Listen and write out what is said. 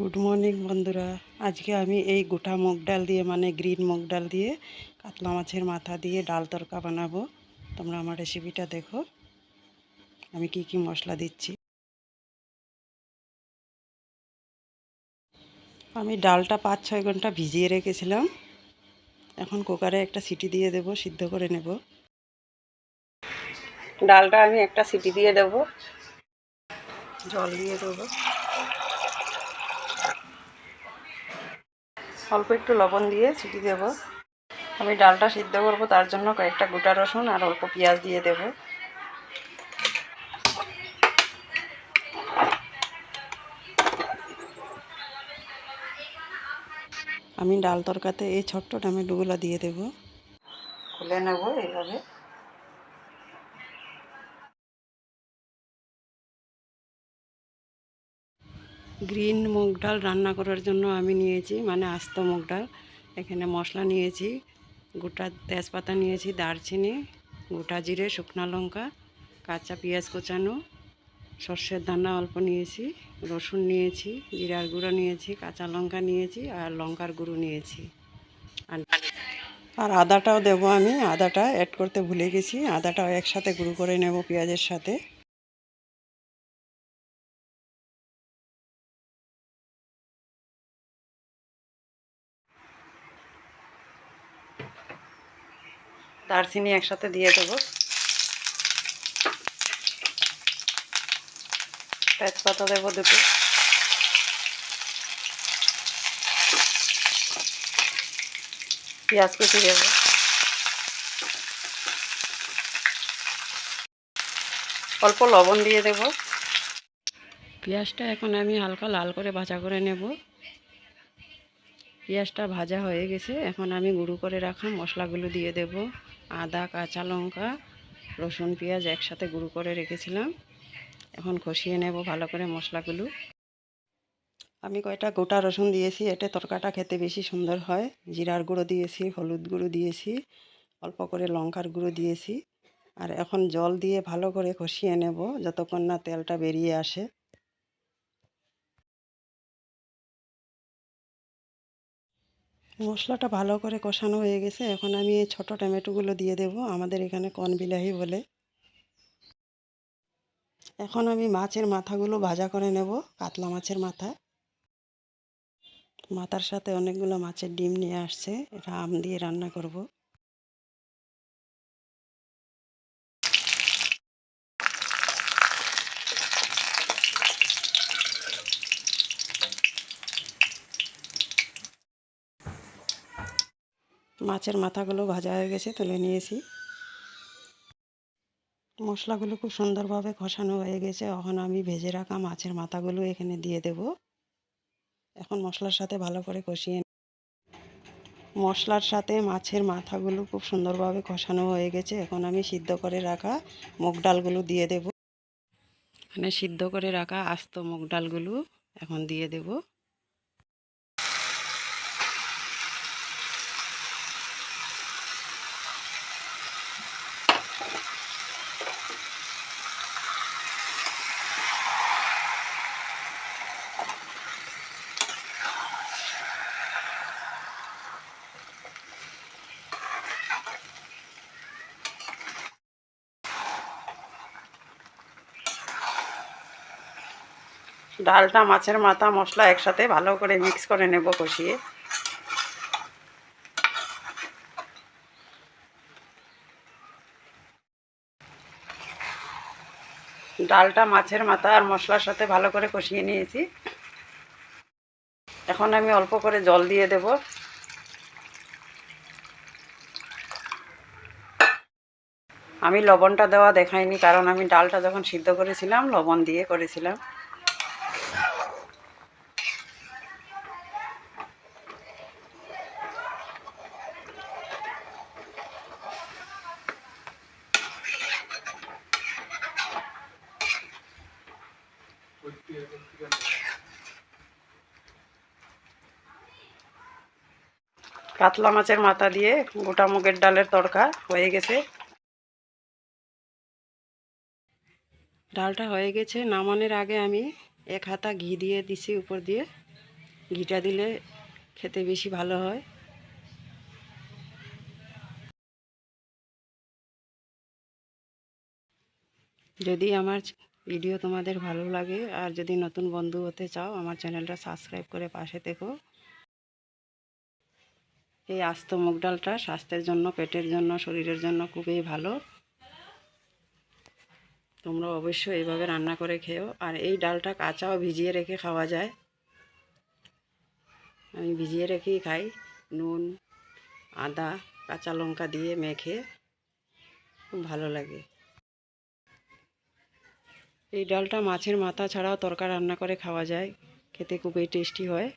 Good morning বন্ধুরা। আজকে আমি এই গোটা মুগ ডাল দিয়ে মানে গ্রিন মুগ ডাল দিয়ে কাতলা মাছের মাথা দিয়ে ডাল তরকা বানাবো। তোমরা আমার রেসিপিটা দেখো, আমি কি কি মশলা দিচ্ছি। আমি ডালটা 5-6 ঘন্টা ভিজিয়ে রেখেছিলাম। এখন কুকারে একটা সিটি দিয়ে দেব, সিদ্ধ করে নেব। ডালটা আমি একটা সিটি দিয়ে দেব, জল দিয়ে দেবো, অল্প একটু লবণ দিয়ে সিটি দেব। আমি ডালটা সিদ্ধ করব, তার জন্য কয়েকটা গোটা রসুন আর অল্প পেঁয়াজ দিয়ে দেব। আমি ডাল তরকাতে এই ছোট্ট টমেটোগুলো দিয়ে দেব, খুলে নেব এইভাবে। গ্রিন মুগ ডাল রান্না করার জন্য আমি নিয়েছি মানে আস্ত মুগ ডাল। এখানে মশলা নিয়েছি, গোটা তেজপাতা নিয়েছি, দারচিনি, গোটা জিরে, শুকনো লঙ্কা, কাঁচা পেঁয়াজ কোচানো, সর্ষের দানা অল্প নিয়েছি, রসুন নিয়েছি, জিরার গুঁড়ো নিয়েছি, কাঁচা লঙ্কা নিয়েছি আর লঙ্কার গুঁড়ো নিয়েছি। আর আদাটাও দেবো, আমি আদাটা অ্যাড করতে ভুলে গেছি। আদাটাও একসাথে গুঁড়ো করে নেব পেঁয়াজের সাথে। দারচিনি একসাথে দিয়ে দেবো, তেজপাতা দেবো দুটো, পেঁয়াজ কুচি দেবো, অল্প লবণ দিয়ে দেব। পেঁয়াজটা এখন আমি হালকা লাল করে ভাজা করে নেব। পেঁয়াজটা ভাজা হয়ে গেছে, এখন আমি গুঁড়ো করে রাখা মশলাগুলো দিয়ে দেব। আদা, কাঁচা লঙ্কা, রসুন, পেঁয়াজ একসাথে গুঁড়ো করে রেখেছিলাম। এখন কষিয়ে নেব ভালো করে মশলাগুলো। আমি কয়টা গোটা রসুন দিয়েছি, এতে তরকাটা খেতে বেশি সুন্দর হয়। জিরার গুঁড়ো দিয়েছি, হলুদ গুঁড়ো দিয়েছি, অল্প করে লঙ্কার গুঁড়ো দিয়েছি। আর এখন জল দিয়ে ভালো করে কষিয়ে নেব যতক্ষণ না তেলটা বেরিয়ে আসে। মশলাটা ভালো করে কষানো হয়ে গেছে, এখন আমি এই ছোটো টমেটোগুলো দিয়ে দেব, আমাদের এখানে কনবিলাহি বলে। এখন আমি মাছের মাথাগুলো ভাজা করে নেব, কাতলা মাছের মাথা। মাথার সাথে অনেকগুলো মাছের ডিম নিয়ে আসছে, এটা আম দিয়ে রান্না করব। মাছের মাথাগুলো ভাজা হয়ে গেছে, তুলে নিয়েছি। মশলাগুলো খুব সুন্দরভাবে কষানো হয়ে গেছে, এখন আমি ভেজে রাখা মাছের মাথাগুলো এখানে দিয়ে দেব। এখন মশলার সাথে ভালো করে কষিয়ে, মশলার সাথে মাছের মাথাগুলো খুব সুন্দরভাবে কষানো হয়ে গেছে, এখন আমি সিদ্ধ করে রাখা মুগ ডালগুলো দিয়ে দেব। মানে সিদ্ধ করে রাখা আস্ত মুগ ডালগুলো এখন দিয়ে দেব। ডালটা, মাছের মাথা, মশলা একসাথে ভালো করে মিক্স করে নেব কষিয়ে। ডালটা মাছের মাথা আর মশলার সাথে ভালো করে কষিয়ে নিয়েছি। এখন আমি অল্প করে জল দিয়ে দেব। আমি লবণটা দেওয়া দেখাইনি, কারণ আমি ডালটা যখন সিদ্ধ করেছিলাম লবণ দিয়ে করেছিলাম। কাতলা মাছের মাথা দিয়ে গোটা মুগের ডালের তড়কা হয়ে গেছে। ডালটা হয়ে গেছে, নামানোর আগে আমি 1 হাতা ঘি দিয়ে দিছি উপর দিয়ে। ঘিটা দিলে খেতে বেশি ভালো হয়। যদি আমার ভিডিও তোমাদের ভালো লাগে আর যদি নতুন বন্ধু হতে চাও, আমার চ্যানেলটা সাবস্ক্রাইব করে পাশে থেকো। এই আস্ত মুগ ডালটা স্বাস্থ্যের জন্য, পেটের জন্য, শরীরের জন্য খুবই ভালো। তোমরা অবশ্যই এইভাবে রান্না করে খেও। আর এই ডালটা কাঁচাও ভিজিয়ে রেখে খাওয়া যায়। আমি ভিজিয়ে রেখেই খাই, নুন, আদা, কাঁচা লঙ্কা দিয়ে মেখে, খুব ভালো লাগে। এই ডালটা মাছের মাথা ছাড়াও তরকা রান্না করে খাওয়া যায়, খেতে খুবই টেস্টি হয়।